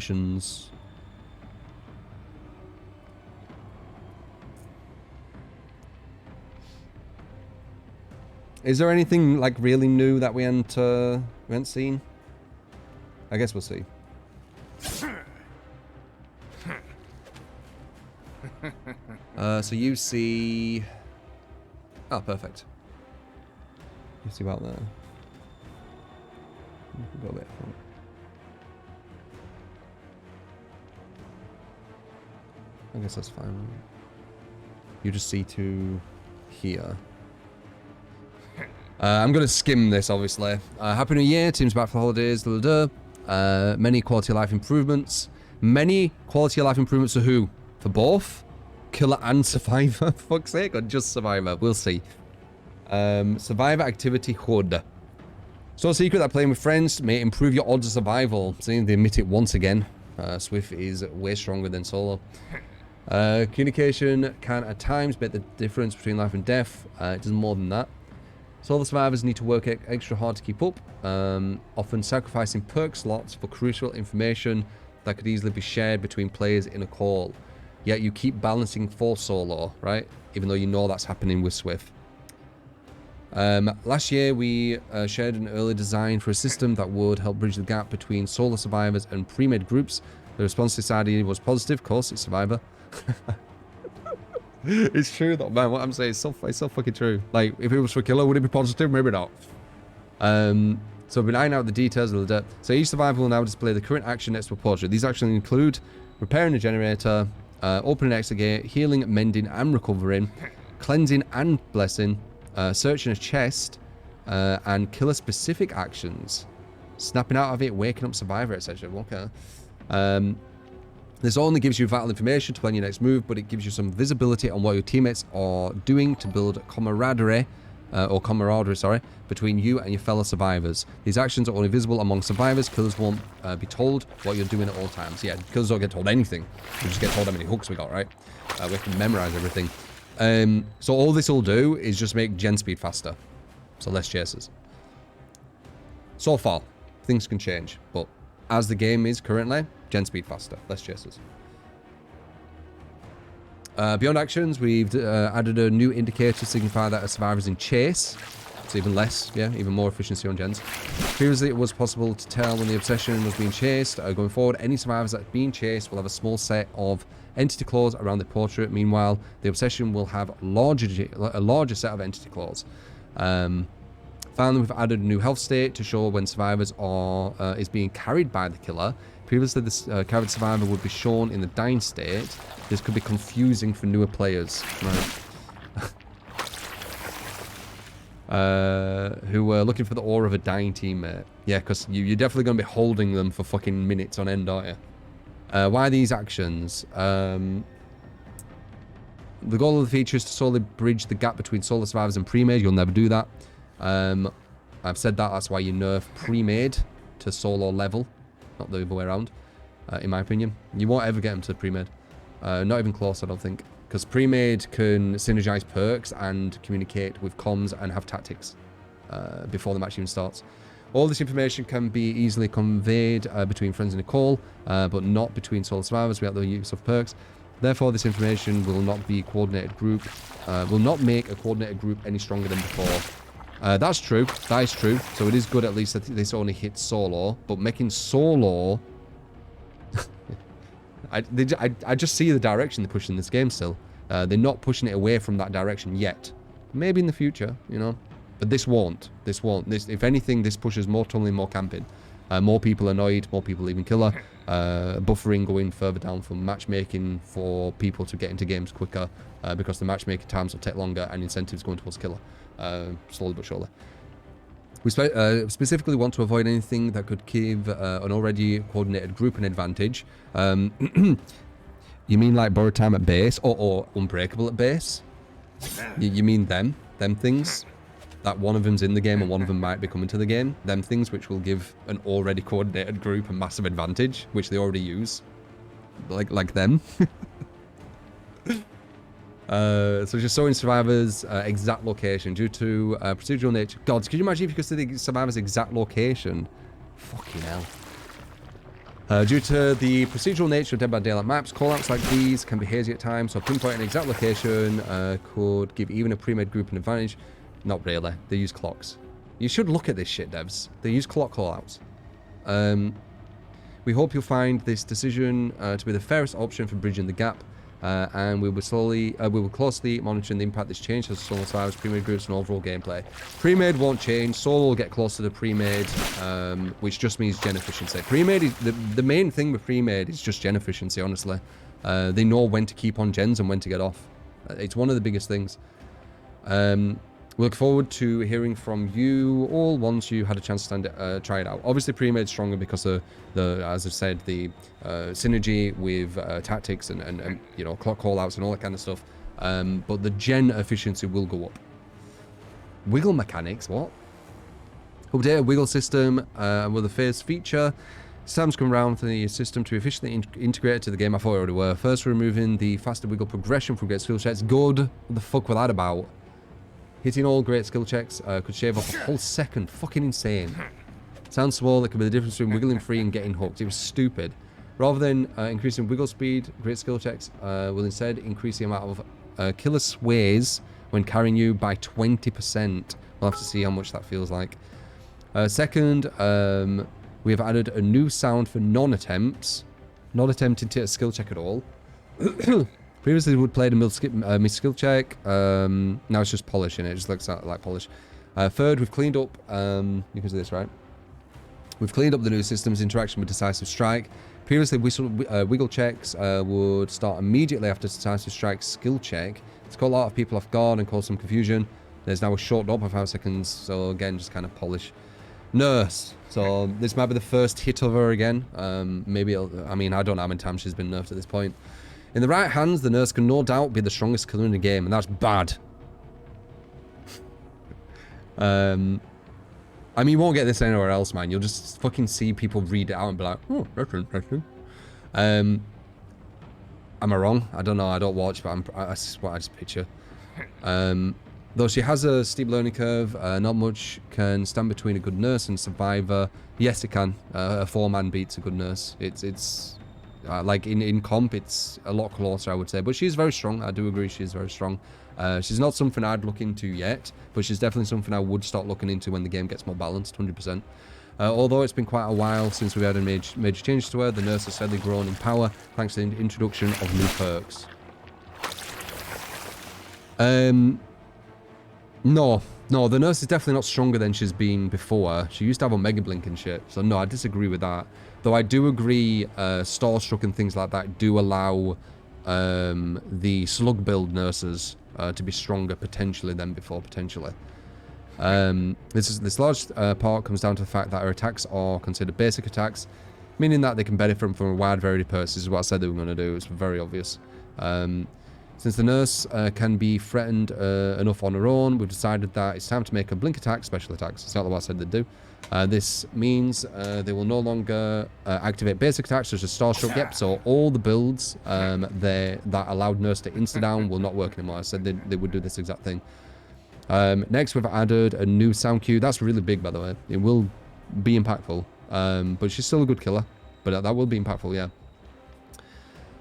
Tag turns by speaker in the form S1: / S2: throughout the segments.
S1: actions. Is there anything like really new that we hadn't seen? I guess we'll see. So you see... Oh, perfect. You see about there. Go a bit front. I guess that's fine. You just see to here. I'm going to skim this, obviously. Happy New Year. Team's back for the holidays. Many quality of life improvements. Many quality of life improvements to who? For both? Killer and Survivor? For fuck's sake, or just Survivor? We'll see. Survivor Activity HUD. So a secret that playing with friends may improve your odds of survival. See, they admit it once again. Swift is way stronger than solo. Communication can at times make the difference between life and death. It does more than that. Solo survivors need to work extra hard to keep up, often sacrificing perk slots for crucial information that could easily be shared between players in a call. Yet you keep balancing for solo, right? Even though you know that's happening with Swift. Last year we shared an early design for a system that would help bridge the gap between solo survivors and pre-made groups. The response to this idea was positive, of course, it's Survivor. It's true though, man. What I'm saying is it's so fucking true. Like, if it was for Killer, would it be positive? Maybe not. So I've been ironing out the details a little bit. So each survivor will now display the current action next to a portrait. These actions include repairing a generator, opening an exit gate, healing, mending and recovering, cleansing and blessing, searching a chest, and killer specific actions. Snapping out of it, waking up survivor, etc. Okay. This only gives you vital information to plan your next move, but it gives you some visibility on what your teammates are doing to build camaraderie, between you and your fellow survivors. These actions are only visible among survivors. Killers won't be told what you're doing at all times. Yeah, killers don't get told anything. We just get told how many hooks we got, right? We have to memorize everything. So all this will do is just make gen speed faster. So less chasers. So far, things can change, but as the game is currently, gen speed faster, less chasers. Beyond actions, we've added a new indicator to signify that a survivor is in chase. It's even less, yeah, even more efficiency on gens. Previously, it was possible to tell when the obsession was being chased. Going forward, any survivors that are being chased will have a small set of entity claws around the portrait. Meanwhile, the obsession will have a larger set of entity claws. Finally, we've added a new health state to show when survivors is being carried by the killer. Previously, this carried survivor would be shown in the dying state. This could be confusing for newer players, right? Who were looking for the aura of a dying teammate. Yeah, because you're definitely going to be holding them for fucking minutes on end, aren't you? Why these actions? The goal of the feature is to solely bridge the gap between solo survivors and pre-made. You'll never do that. I've said that. That's why you nerf pre-made to solo level, not the other way around. In my opinion, you won't ever get them to pre-made. Not even close, I don't think. Because pre-made can synergize perks and communicate with comms and have tactics before the match even starts. All this information can be easily conveyed between friends in a call, but not between solo survivors without the use of perks. Therefore, this information will not be coordinated group, will not make a coordinated group any stronger than before. That's true. That is true. So it is good at least that this only hits solo, but making solo... I just see the direction they're pushing this game still. They're not pushing it away from that direction yet. Maybe in the future, you know. But this won't. This won't. If anything, this pushes more tunneling, more camping. More people annoyed, more people leaving killer. Buffering going further down from matchmaking for people to get into games quicker. Because the matchmaking times will take longer and incentives going towards killer. Slowly but surely. We specifically want to avoid anything that could give an already coordinated group an advantage. You mean like borrowed time at base or unbreakable at base? You mean them things? That one of them's in the game and one of them might be coming to the game. Them things which will give an already coordinated group a massive advantage, which they already use. Like them. So just showing survivors' exact location due to procedural nature. God, could you imagine if you could see the survivors' exact location? Fucking hell. Due to the procedural nature of Dead by Daylight maps, callouts like these can be hazy at times, so pinpointing an exact location could give even a pre-made group an advantage. Not really. They use clocks. You should look at this shit, devs. They use clock callouts. We hope you'll find this decision to be the fairest option for bridging the gap, and we will closely monitor the impact this change has on solo survivors, pre-made groups, and overall gameplay. Pre-made won't change. Solo will get closer to pre-made, which just means gen efficiency. Pre-made is the main thing with pre-made is just gen efficiency. Honestly, they know when to keep on gens and when to get off. It's one of the biggest things. We look forward to hearing from you all once you had a chance to try it out. Obviously, pre-made stronger because of as I've said, the synergy with tactics and you know, clock callouts and all that kind of stuff. But the gen efficiency will go up. Wiggle mechanics, what? Update a wiggle system with a phase feature. It's time to come around for the system to efficiently integrate it to the game. I thought we already were. First, removing the faster wiggle progression from great skill checks. Good. What the fuck was that about? Hitting all great skill checks could shave off a whole second. Fucking insane. Sounds small, there could be the difference between wiggling free and getting hooked. It was stupid. Rather than increasing wiggle speed, great skill checks will instead increase the amount of killer sways when carrying you by 20%. We'll have to see how much that feels like. Second, we have added a new sound for non-attempts. Not attempting to hit a skill check at all. Previously, we would play the mid skill check. Now it's just polishing it. It just looks like polish. Third, we've cleaned up, you can see this, right? We've cleaned up the new system's interaction with Decisive Strike. Previously, wiggle checks would start immediately after Decisive Strike's skill check. It's caught a lot of people off guard and caused some confusion. There's now a short drop of 5 seconds, so again, just kind of polish. Nurse. So this might be the first hit of her again. Maybe, I mean, I don't know how many times she's been nerfed at this point. In the right hands, the nurse can no doubt be the strongest killer in the game, and that's bad. I mean, you won't get this anywhere else, man. You'll just fucking see people read it out and be like, oh, that's interesting. Am I wrong? I don't know. I don't watch, but that's what I just picture. Though she has a steep learning curve, not much can stand between a good nurse and survivor. Yes, it can. A 4-man beats a good nurse. It's like in comp, it's a lot closer, I would say. But she's very strong. I do agree she's very strong. She's not something I'd look into yet, but she's definitely something I would start looking into when the game gets more balanced, 100%. Although it's been quite a while since we've had a major change to her, the nurse has steadily grown in power thanks to the introduction of new perks. No, the nurse is definitely not stronger than she's been before. She used to have Omega Blink and shit, so no, I disagree with that. Though I do agree, Starstruck and things like that do allow the slug build nurses to be stronger potentially than before, potentially. This large part comes down to the fact that her attacks are considered basic attacks, meaning that they can benefit from a wide variety of perks. This is what I said they were going to do. It's very obvious. Since the nurse can be threatened enough on her own, we've decided that it's time to make a blink attack special attacks. It's not what I said they'd do. This means they will no longer activate basic attacks such as Starstruck. Yep, so all the builds that allowed nurse to insta-down will not work anymore. I said they would do this exact thing. Next, we've added a new sound cue. That's really big, by the way. It will be impactful. But she's still a good killer. But that will be impactful, yeah.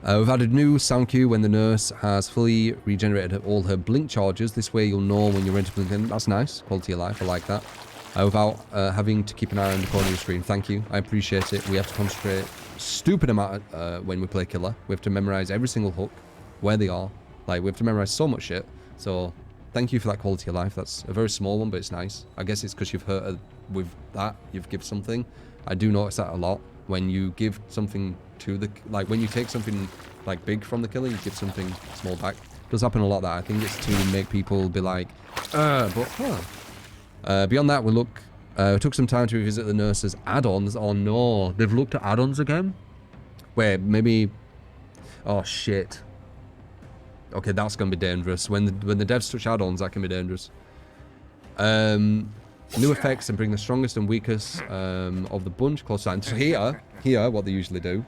S1: We've added new sound cue when the nurse has fully regenerated all her blink charges. This way you'll know when you're ready to blink in. That's nice. Quality of life. I like that. Without having to keep an eye on the corner of the screen. Thank you. I appreciate it. We have to concentrate a stupid amount when we play killer. We have to memorize every single hook, where they are. Like, we have to memorize so much shit. So, thank you for that quality of life. That's a very small one, but it's nice. I guess it's because you've hurt her with that. You've given something. I do notice that a lot. When you give something to the... Like, when you take something, like, big from the killer, you give something small back. It does happen a lot, that. I think it's to make people be like, beyond that, we took some time to revisit the nurse's add-ons. Oh, no. They've looked at add-ons again? Wait, maybe... Oh, shit. Okay, that's going to be dangerous. When the devs touch add-ons, that can be dangerous. New effects and bring the strongest and weakest of the bunch closer. So here, what they usually do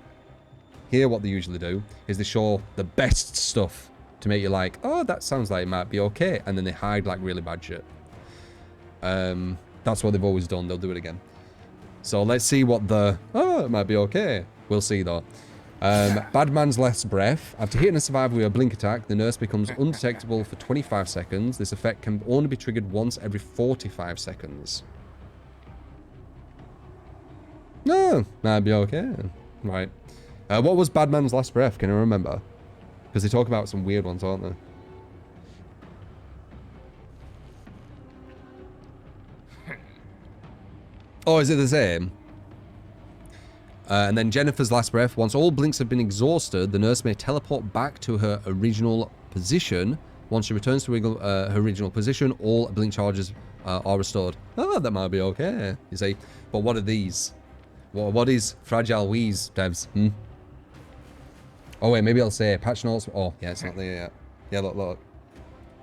S1: is they show the best stuff to make you like, oh, that sounds like it might be okay. And then they hide like really bad shit. That's what they've always done. They'll do it again. So let's see what the... Oh, it might be okay. We'll see, though. Bad man's last breath. After hitting a survivor with a blink attack, the nurse becomes undetectable for 25 seconds. This effect can only be triggered once every 45 seconds. No, might be okay. Right. What was bad man's last breath? Can you remember? Because they talk about some weird ones, aren't they? Oh, is it the same? And then Jennifer's last breath. Once all blinks have been exhausted, the nurse may teleport back to her original position. Once she returns to her original position, all blink charges are restored. Oh, that might be okay, you see. But what are these? What is Fragile Wheeze, devs? Oh, wait, maybe I'll say patch notes. Oh, yeah, it's not there yet. Yeah, look.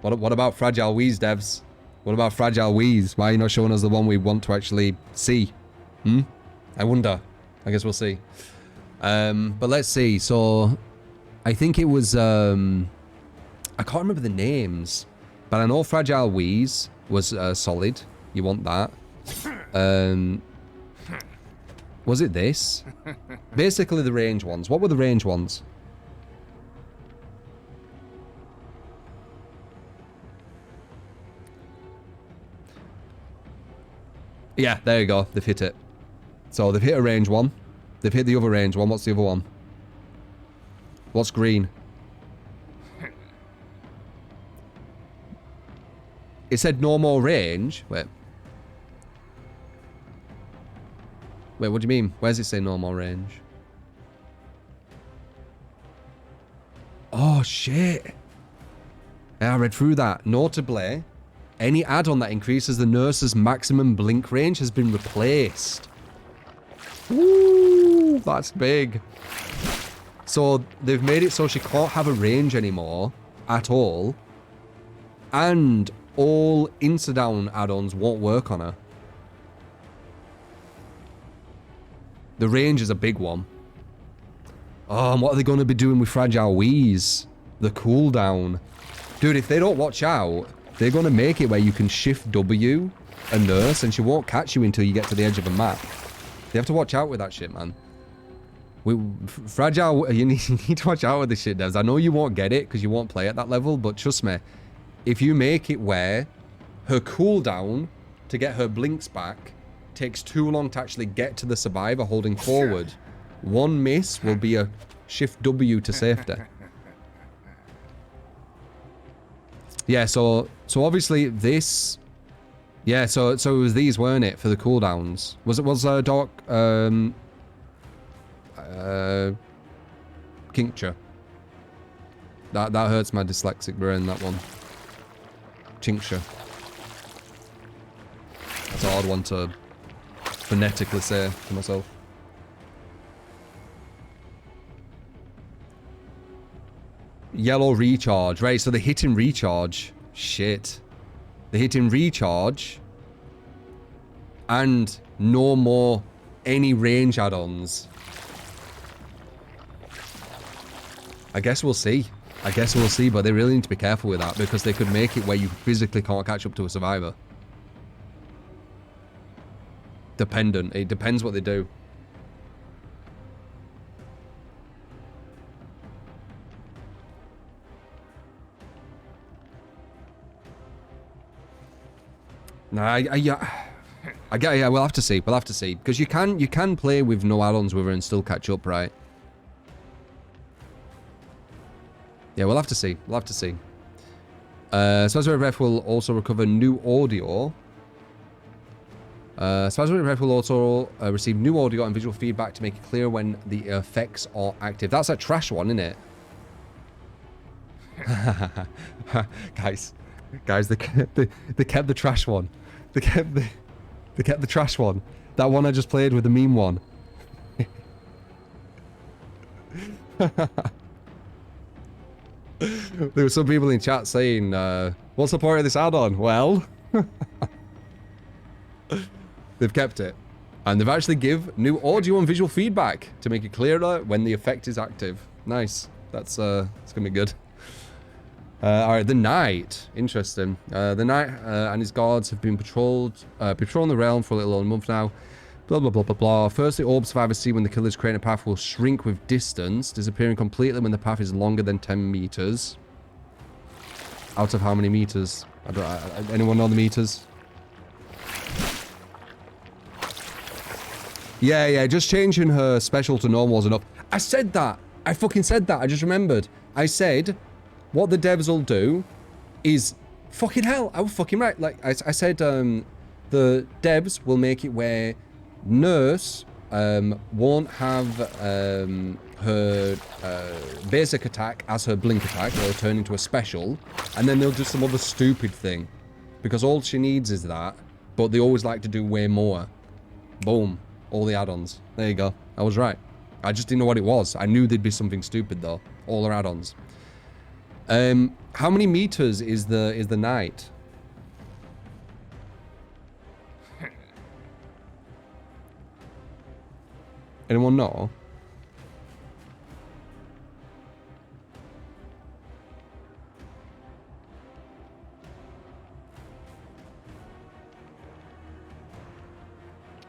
S1: What about Fragile Wheeze, devs? What about Fragile Wheeze? Why are you not showing us the one we want to actually see? I wonder. I guess we'll see. But let's see. So, I think it was... I can't remember the names. But I know Fragile Wheeze was solid. You want that. Was it this? Basically the range ones. What were the range ones? Yeah, there you go. They've hit it. So they've hit a range one. They've hit the other range one. What's the other one? What's green? It said no more range. Wait. Wait, what do you mean? Where does it say no more range? Oh, shit. Yeah, I read through that. Notably, any add-on that increases the nurse's maximum blink range has been replaced. Ooh, that's big. So they've made it so she can't have a range anymore at all. And all insta-down add-ons won't work on her. The range is a big one. Oh, and what are they going to be doing with Fragile Wheeze? The cooldown. Dude, if they don't watch out, they're going to make it where you can shift W a nurse and she won't catch you until you get to the edge of a map. You have to watch out with that shit, man. Fragile, you need to watch out with this shit, devs. I know you won't get it because you won't play at that level, but trust me, if you make it where her cooldown to get her blinks back takes too long to actually get to the survivor holding forward, one miss will be a shift W to safety. Yeah, so obviously this... Yeah, so it was these, weren't it, for the cooldowns? Was Doc... Kincture. That hurts my dyslexic brain, that one. Tincture. That's a hard one to phonetically say to myself. Yellow recharge. Right, so they're hitting recharge. Shit. They're hitting recharge. And no more any range add-ons. I guess we'll see. I guess we'll see, but they really need to be careful with that because they could make it where you physically can't catch up to a survivor. Dependent. It depends what they do. Nah, yeah, we'll have to see. We'll have to see because you can play with no add-ons with her and still catch up, right? Yeah, we'll have to see. We'll have to see. Spasmodic Ref will also recover new audio. Spasmodic Ref will also receive new audio and visual feedback to make it clear when the effects are active. That's a trash one, isn't it? Guys, they kept the trash one. They kept the trash one. That one I just played with the meme one. There were some people in chat saying, what's the point of this add-on? Well, they've kept it. And they've actually give new audio and visual feedback to make it clearer when the effect is active. Nice. That's it's gonna be good. Alright, the Knight. Interesting. The Knight and his guards have been patrolling the realm for a little over a month now. Blah, blah, blah, blah, blah. Firstly, orb survivors see when the killer's creating a path will shrink with distance, disappearing completely when the path is longer than 10 meters. Out of how many meters? Anyone know the meters? Yeah, just changing her special to normal was enough. I said that. I fucking said that. I just remembered. I said, what the devs will do is... Fucking hell, I was fucking right. Like, I said, the devs will make it where Nurse won't have her basic attack as her blink attack. It'll turn into a special, and then they'll do some other stupid thing, because all she needs is that, but they always like to do way more. Boom, all the add-ons. There you go. I was right. I just didn't know what it was. I knew there'd be something stupid though. All her add-ons. How many meters is the knight? Anyone know?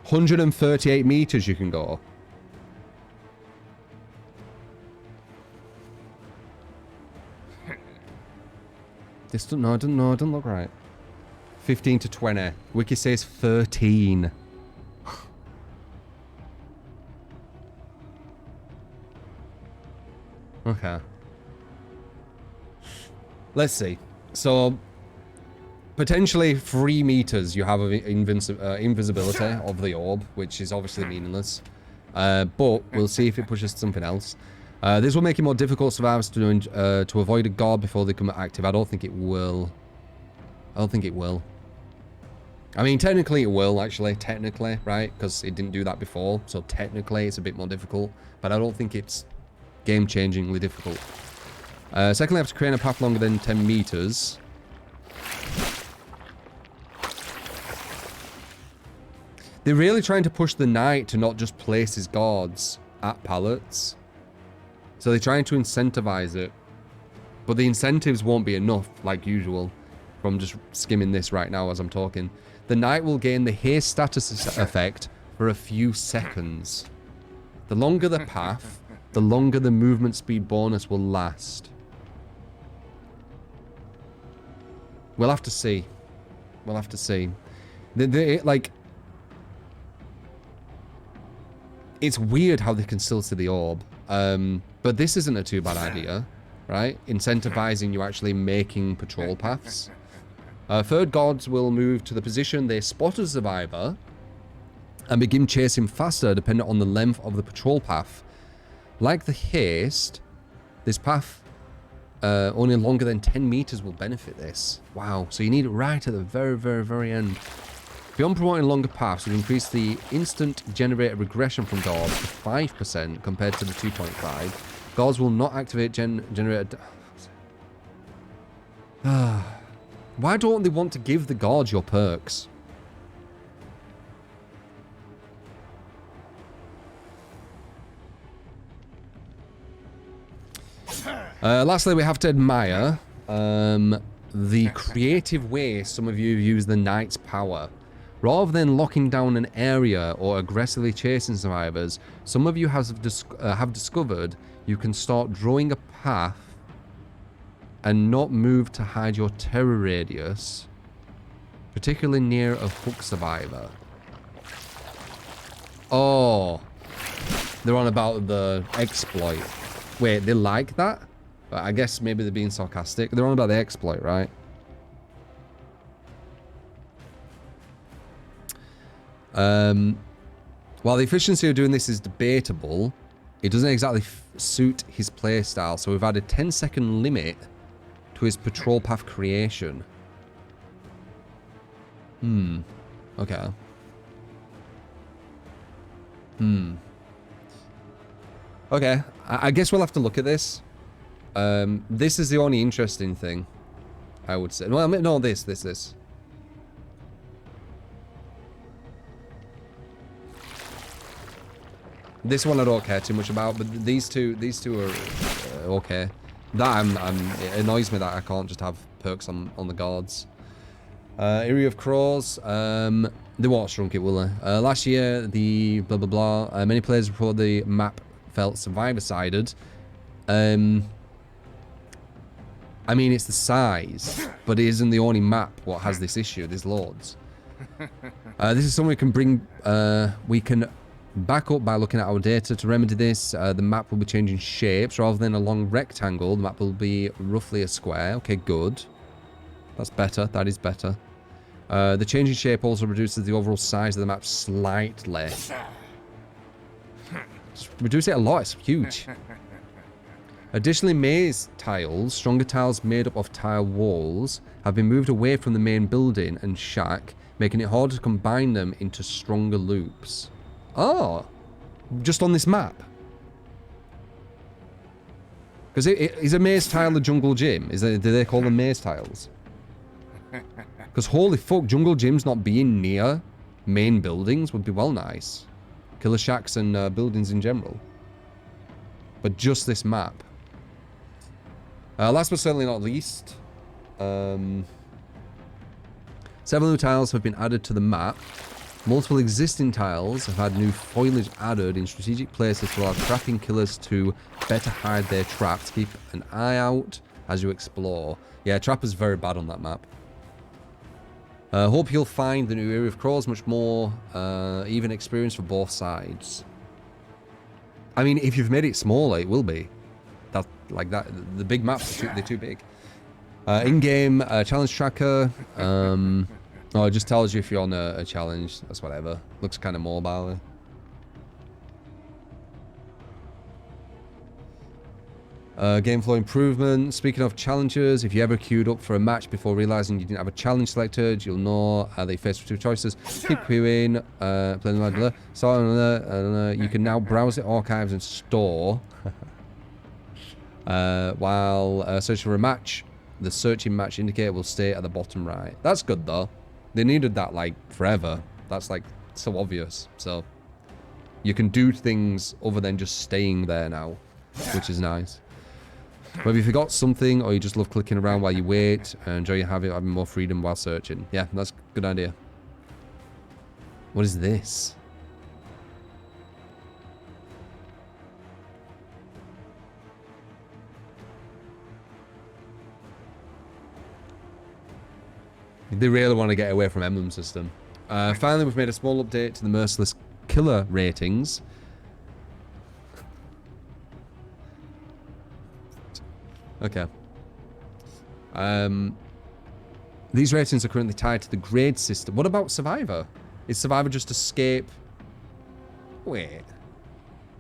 S1: "138 meters you can go." This doesn't look right. 15 to 20. Wiki says 13. Okay. Let's see. So, potentially 3 meters you have of invisibility of the orb, which is obviously meaningless. But we'll see if it pushes something else. This will make it more difficult for survivors to avoid a guard before they become active. I don't think it will. I don't think it will. I mean, technically it will, actually. Technically, right? Because it didn't do that before. So technically it's a bit more difficult. But I don't think it's game-changingly difficult. Secondly, I have to create a path longer than 10 meters. They're really trying to push the knight to not just place his guards at pallets. So they're trying to incentivize it. But the incentives won't be enough, like usual. From just skimming this right now as I'm talking. The knight will gain the haste status effect for a few seconds. The longer the path, the longer the movement speed bonus will last. We'll have to see. We'll have to see. Like... It's weird how they can still see the orb. But this isn't a too bad idea, right? Incentivizing you actually making patrol paths. Third guards will move to the position they spot a survivor and begin chasing faster depending on the length of the patrol path. Like the haste, this path only longer than 10 meters will benefit this. Wow, so you need it right at the very, very, very end. Beyond promoting longer paths, will increase the instant generated regression from guards to 5% compared to the 2.5. Guards will not activate generated... Why don't they want to give the guards your perks? Lastly, we have to admire the creative way some of you use the knight's power. Rather than locking down an area or aggressively chasing survivors, some of you have discovered you can start drawing a path and not move to hide your terror radius, particularly near a hook survivor. Oh, they're on about the exploit. Wait, they like that? But I guess maybe they're being sarcastic. They're on about the exploit, right? While the efficiency of doing this is debatable, it doesn't exactly suit his playstyle, so we've added a 10-second limit to his patrol path creation. Okay. Okay, I guess we'll have to look at this. This is the only interesting thing, I would say. Well, no, this. This one I don't care too much about, but these two are okay. That it annoys me that I can't just have perks on the guards. Eyrie of Crows. They won't shrunk it, will they? Last year, the blah blah blah. Many players report the map felt survivor-sided. I mean, it's the size, but it isn't the only map what has this issue. There's loads. This is something we can bring. We can back up by looking at our data to remedy this. The map will be changing shapes rather than a long rectangle. The map will be roughly a square. Okay, good. That's better. That is better. The changing shape also reduces the overall size of the map slightly. Just reduce it a lot. It's huge. Additionally, maze tiles, stronger tiles made up of tile walls, have been moved away from the main building and shack, making it harder to combine them into stronger loops. Oh, just on this map. Because is a maze tile the jungle gym? Do they call them maze tiles? Because holy fuck, jungle gyms not being near main buildings would be well nice. Killer shacks and buildings in general. But just this map. Last but certainly not least, several new tiles have been added to the map. Multiple existing tiles have had new foliage added in strategic places to allow trapping killers to better hide their traps. Keep an eye out as you explore. Yeah, Trapper's very bad on that map. Hope you'll find the new Eyrie of Crows much more even experience for both sides. I mean, if you've made it smaller, it will be. That like that. The big maps, they're too big. In-game challenge tracker. Oh, it just tells you if you're on a challenge. That's whatever. Looks kind of mobile. Gameflow Improvements. Speaking of challenges, if you ever queued up for a match before realizing you didn't have a challenge selected, you'll know that you face two choices. Keep queuing, playing so you can now browse the archives and store while searching for a match. The searching match indicator will stay at the bottom right. That's good though. They needed that like forever. That's like so obvious. So you can do things other than just staying there now, which is nice. But if you forgot something or you just love clicking around while you wait and enjoy having more freedom while searching. Yeah, that's a good idea. What is this? They really want to get away from emblem system. Finally, we've made a small update to the Merciless KIller ratings. Okay. These ratings are currently tied to the grade system. What about Survivor? Is Survivor just escape? Wait.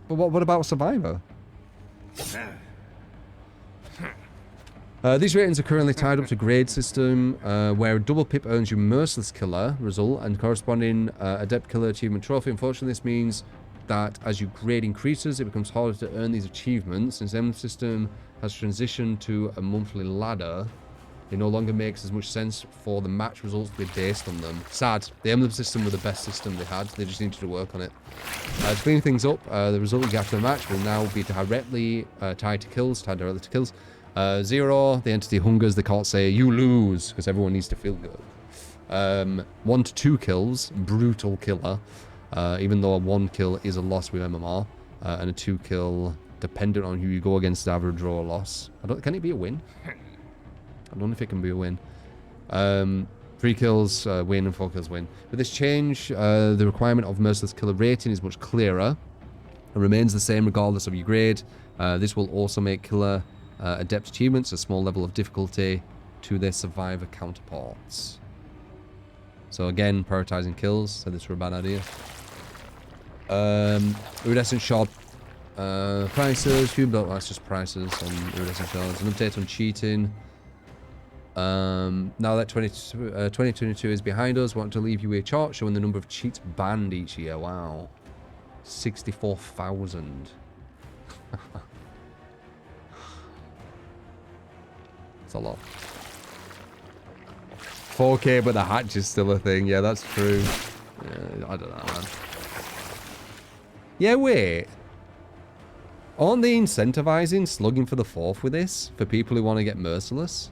S1: But what about Survivor? These ratings are currently tied up to grade system, where a double pip earns you Merciless KIller result and corresponding Adept KIller achievement trophy. Unfortunately, this means that as your grade increases, it becomes harder to earn these achievements. Since the emblem system has transitioned to a monthly ladder, it no longer makes as much sense for the match results to be based on them. Sad. The emblem system was the best system they had. They just needed to work on it. To clean things up, the result you get after the match will now be directly tied to kills. 0, the entity hungers. They can't say, you lose, because everyone needs to feel good. 1 to 2 kills, brutal killer. Even though a 1 kill is a loss with MMR. And a 2 kill, dependent on who you go against, either a draw or loss. Can it be a win? I don't know if it can be a win. 3 kills win and 4 kills win. With this change, the requirement of Merciless KIller rating is much clearer. It remains the same regardless of your grade. This will also make Killer Adept achievements a small level of difficulty to their Survivor counterparts. So again, prioritizing kills. Said this were a bad idea. Iridescent Shard prices. That's just prices on Iridescent Shards. An update on cheating. Now that 2022 is behind us, want to leave you a chart showing the number of cheats banned each year. Wow. 64,000. It's a lot. 4K, but the hatch is still a thing. Yeah, that's true. Yeah, I don't know, man. Yeah, wait. Aren't they incentivizing slugging for the 4th with this? For people who want to get Merciless?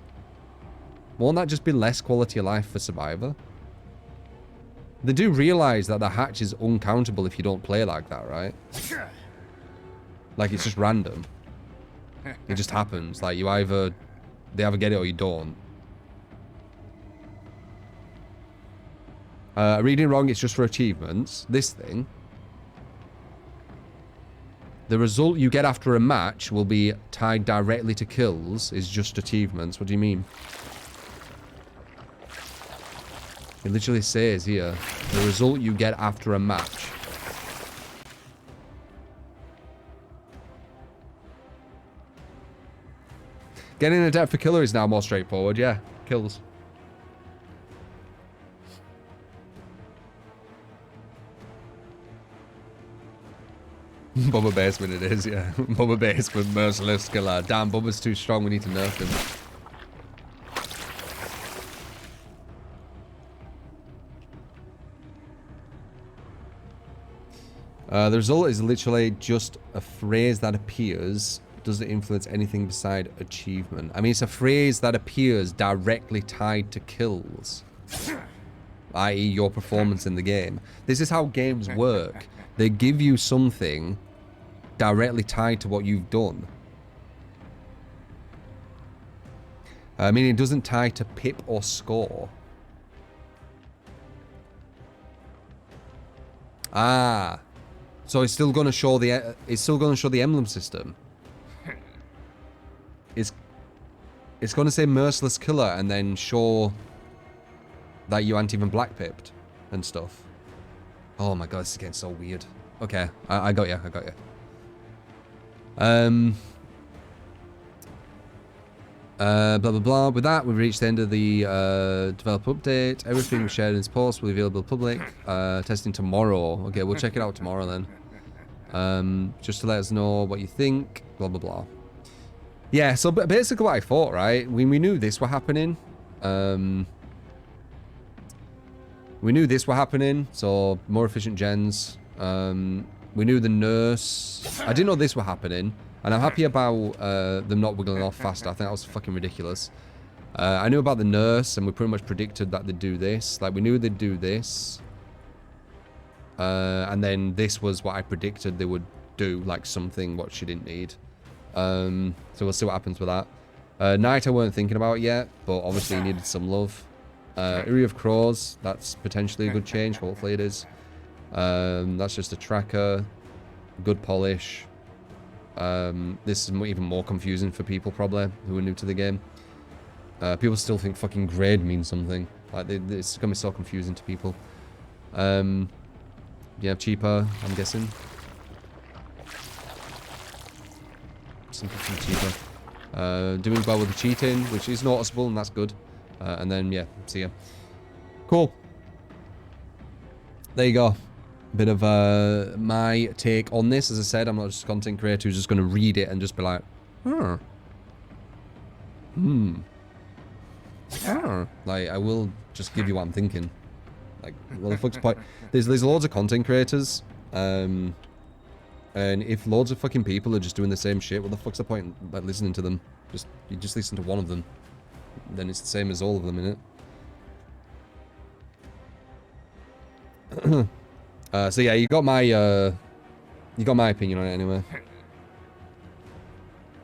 S1: Won't that just be less quality of life for Survivor? They do realize that the hatch is uncountable if you don't play like that, right? Like, it's just random. It just happens. Like, they either get it or you don't. Reading wrong, it's just for achievements. This thing. The result you get after a match will be tied directly to kills is just achievements. What do you mean? It literally says here, the result you get after a match. Getting a depth for killer is now more straightforward, yeah. Kills. Bubba Basement it is, yeah. Bubba Basement, Merciless KIller. Damn, Bubba's too strong, we need to nerf him. The result is literally just a phrase that appears. Does it influence anything beside achievement? I mean, it's a phrase that appears directly tied to kills. I.e. your performance in the game. This is how games work. They give you something directly tied to what you've done. I mean, it doesn't tie to pip or score. Ah. So it's still going to show the emblem system. It's going to say Merciless KIller and then show that you aren't even black pipped and stuff. Oh my god, this is getting so weird. Okay, I got you. Blah blah blah. With that, we've reached the end of the developer update. Everything we shared in this post will be available public. Testing tomorrow. Okay, we'll check it out tomorrow then. Just to let us know what you think. Blah blah blah. Yeah. So basically, what I thought, right? We knew this were happening. We knew this were happening. So more efficient gens. We knew the nurse. I didn't know this were happening. And I'm happy about them not wiggling off faster. I think that was fucking ridiculous. I knew about the nurse, and we pretty much predicted that they'd do this. Like, we knew they'd do this. And then this was what I predicted they would do, like something what she didn't need. So we'll see what happens with that. Night I weren't thinking about yet, but obviously needed some love. Eyrie of Crows, that's potentially a good change. Hopefully it is. That's just a tracker. Good polish. This is even more confusing for people probably who are new to the game. People still think fucking grade means something. Like it's gonna be so confusing to people. Yeah, cheaper, I'm guessing. Something cheaper. Doing well with the cheating, which is noticeable, and that's good. And then yeah, see ya. Cool. There you go. Bit of my take on this. As I said, I'm not just a content creator who's just going to read it and just be like, like, I will just give you what I'm thinking. Like, what the fuck's the point? There's loads of content creators, and if loads of fucking people are just doing the same shit, what the fuck's the point like listening to them? You just listen to one of them, then it's the same as all of them, innit? So yeah, you got my opinion on it anyway.